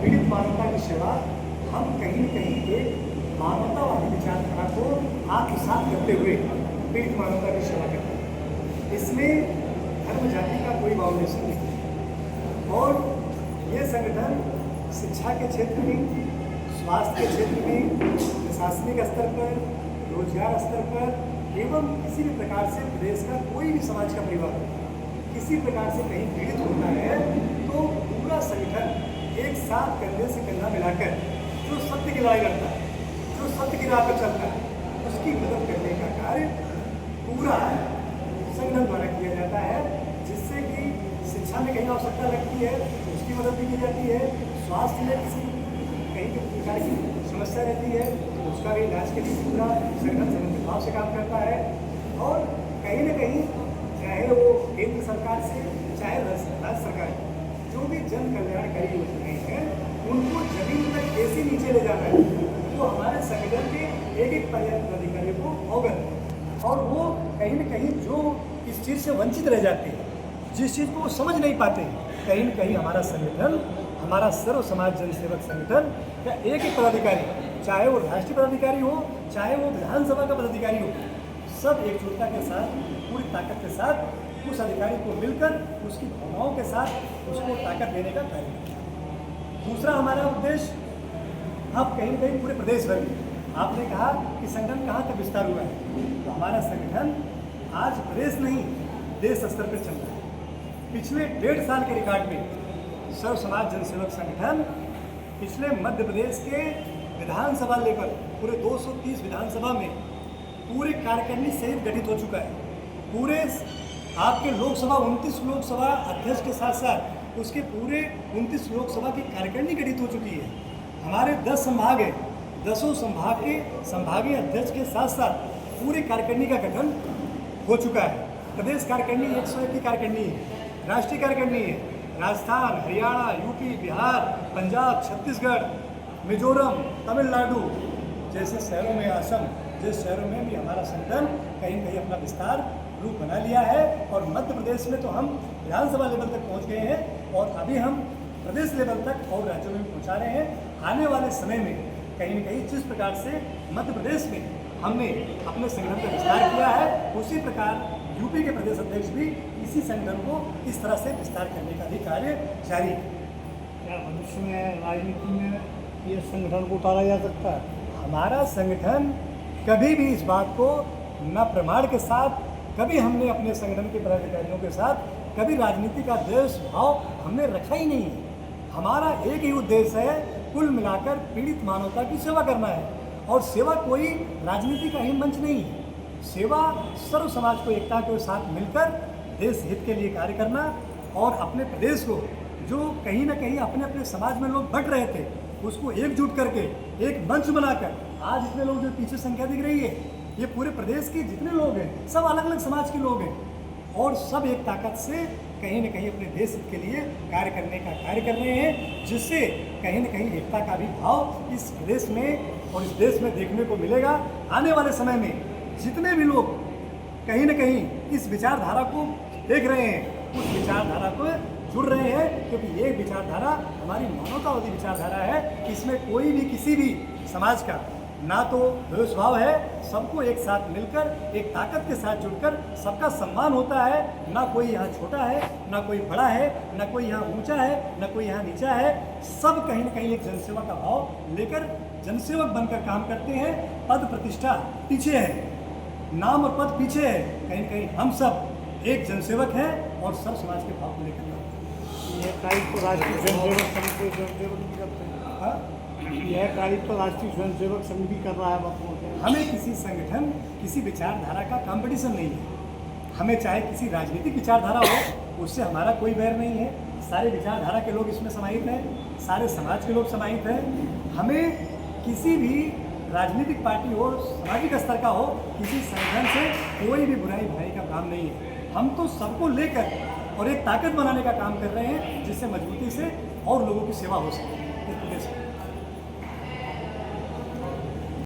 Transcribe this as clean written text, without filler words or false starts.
पीड़ित मानवता की सेवा हम कहीं न कहीं एक मानवतावादी विचारधारा को आत्मसात करते हुए पीड़ित मानवता की सेवा करते हैं। इसमें धर्म जाति का कोई बाउंडेशन नहीं और ये संगठन शिक्षा के क्षेत्र में, स्वास्थ्य के क्षेत्र में, प्रशासनिक स्तर पर, रोजगार स्तर पर एवं किसी भी प्रकार से प्रदेश का कोई भी समाज का परिवार किसी प्रकार से कहीं पीड़ित होता है तो पूरा संगठन एक साथ कंधे से कंधा मिलाकर जो सत्य की लड़ाई लड़ता है, जो सत्य की राह पर चलता है, उसकी मदद करने का कार्य पूरा संगठन द्वारा किया जाता है। जिससे कि शिक्षा में कहीं आवश्यकता लगती है तो उसकी मदद भी की जाती है, स्वास्थ्य में किसी कहीं प्रकार की समस्या रहती है तो उसका भी इलाज के लिए पूरा संगठन समन्वित भाव से काम करता है। और कहीं न कहीं चाहे वो केंद्र सरकार से चाहे राज्य सरकार जो भी जन कल्याणकारी योजनाएं हैं उनको जमीन तक कैसे नीचे ले जाना है वो हमारे संगठन के एक पदाधिकारी को अवगत है। और वो कहीं न कहीं जो इस चीज़ से वंचित रह जाते हैं, जिस चीज़ को वो समझ नहीं पाते, कहीं न कहीं हमारा संगठन, हमारा सर्व समाज जनसेवक संगठन का एक पदाधिकारी, चाहे वो राष्ट्रीय पदाधिकारी हो, चाहे वो विधानसभा का पदाधिकारी हो, सब एकजुटता के साथ, पूरी ताकत के साथ उस अधिकारी को मिलकर उसकी भावनाओं के साथ उसको ताकत देने का कार्य करता है। दूसरा हमारा उद्देश्य, अब कहीं न कहीं पूरे प्रदेश भर में आपने कहा कि संगठन कहाँ तक विस्तार हुआ है, तो हमारा संगठन आज प्रदेश नहीं देश स्तर पर चल रहा है। पिछले 1.5 साल के रिकॉर्ड में सर्व समाज जनसेवक संगठन पिछले मध्य प्रदेश के विधानसभा लेवल पूरे 230 विधानसभा में पूरे कार्यकारिणी सहित गठित हो चुका है। पूरे आपके लोकसभा 29 लोकसभा अध्यक्ष के साथ साथ उसके पूरे 29 लोकसभा की कार्यकारिणी गठित हो चुकी है। हमारे 10 संभाग हैं, 10 संभाग के संभागीय अध्यक्ष के साथ साथ पूरे कार्यकारिणी का गठन हो चुका है। प्रदेश कार्यकारिणी 101 की कार्यकारिणी है, राष्ट्रीय कार्यकारिणी है, राजस्थान, हरियाणा, यूपी, बिहार, पंजाब, छत्तीसगढ़, मिजोरम, तमिलनाडु जैसे शहरों में, असम जैसे शहरों में भी हमारा संगठन कहीं न कहीं अपना विस्तार रूप बना लिया है। और मध्य प्रदेश में तो हम विधानसभा लेवल तक पहुंच गए हैं और अभी हम प्रदेश लेवल तक और राज्यों में पहुंचा रहे हैं। आने वाले समय में कहीं न कहीं जिस प्रकार से मध्य प्रदेश में हमने अपने संगठन का विस्तार किया है, उसी प्रकार यूपी के प्रदेश अध्यक्ष भी इसी संगठन को इस तरह से विस्तार करने का भी कार्य जारी है। क्या भविष्य में राजनीति में ये संगठन को उतारा जा सकता है? हमारा संगठन कभी भी इस बात को न प्रमाण के साथ, कभी हमने अपने संगठन के पदाधिकारियों के साथ कभी राजनीति का द्वेष भाव हमने रखा ही नहीं है। हमारा एक ही उद्देश्य है, कुल मिलाकर पीड़ित मानवता की सेवा करना है। और सेवा कोई राजनीति का ही मंच नहीं है, सेवा सर्व समाज को एकता के साथ मिलकर देश हित के लिए कार्य करना और अपने प्रदेश को जो कहीं ना कहीं अपने अपने समाज में लोग बंट रहे थे उसको एकजुट करके एक मंच बनाकर आज इतने लोग जो पीछे संख्या दिख रही है, ये पूरे प्रदेश के जितने लोग हैं सब अलग अलग समाज के लोग हैं और सब एक ताकत से कहीं न कहीं अपने देश हित के लिए कार्य करने का कार्य कर रहे हैं, जिससे कहीं न कहीं एकता का भी भाव इस प्रदेश में और इस देश में देखने को मिलेगा। आने वाले समय में जितने भी लोग कहीं न कहीं इस विचारधारा को देख रहे हैं, उस विचारधारा को जुड़ रहे हैं, क्योंकि ये विचारधारा हमारी मानवतावादी विचारधारा है। इसमें कोई भी किसी भी समाज का ना तो द्वेषभाव है, सबको एक साथ मिलकर एक ताकत के साथ जुड़कर सबका सम्मान होता है। ना कोई यहाँ छोटा है, ना कोई बड़ा है, ना कोई यहाँ ऊंचा है, ना कोई यहाँ नीचा है। सब कहीं ना कहीं एक जनसेवा का भाव लेकर जनसेवक बनकर काम करते हैं। पद प्रतिष्ठा पीछे है, नाम और पद पीछे है, कहीं कहीं हम सब एक जनसेवक हैं और सब समाज के भाव को लेकर यह कार्य तो राष्ट्रीय स्वयंसेवक संघ के स्वयंसेवक भी करते हैं। हाँ? यह कार्य तो राष्ट्रीय स्वयंसेवक संघ भी कर रहा है वर्तमान में। हमें किसी संगठन, किसी विचारधारा का कंपटीशन नहीं है। हमें चाहे किसी राजनीतिक विचारधारा हो, उससे हमारा कोई बैर नहीं है। सारे विचारधारा के लोग इसमें समाहित हैं, सारे समाज के लोग समाहित हैं। हमें किसी भी राजनीतिक पार्टी हो, सामाजिक स्तर का हो, किसी संगठन से कोई भी बुराई भलाई का काम नहीं है। हम तो सबको लेकर और एक ताकत बनाने का काम कर रहे हैं, जिससे मजबूती से और लोगों की सेवा हो सके।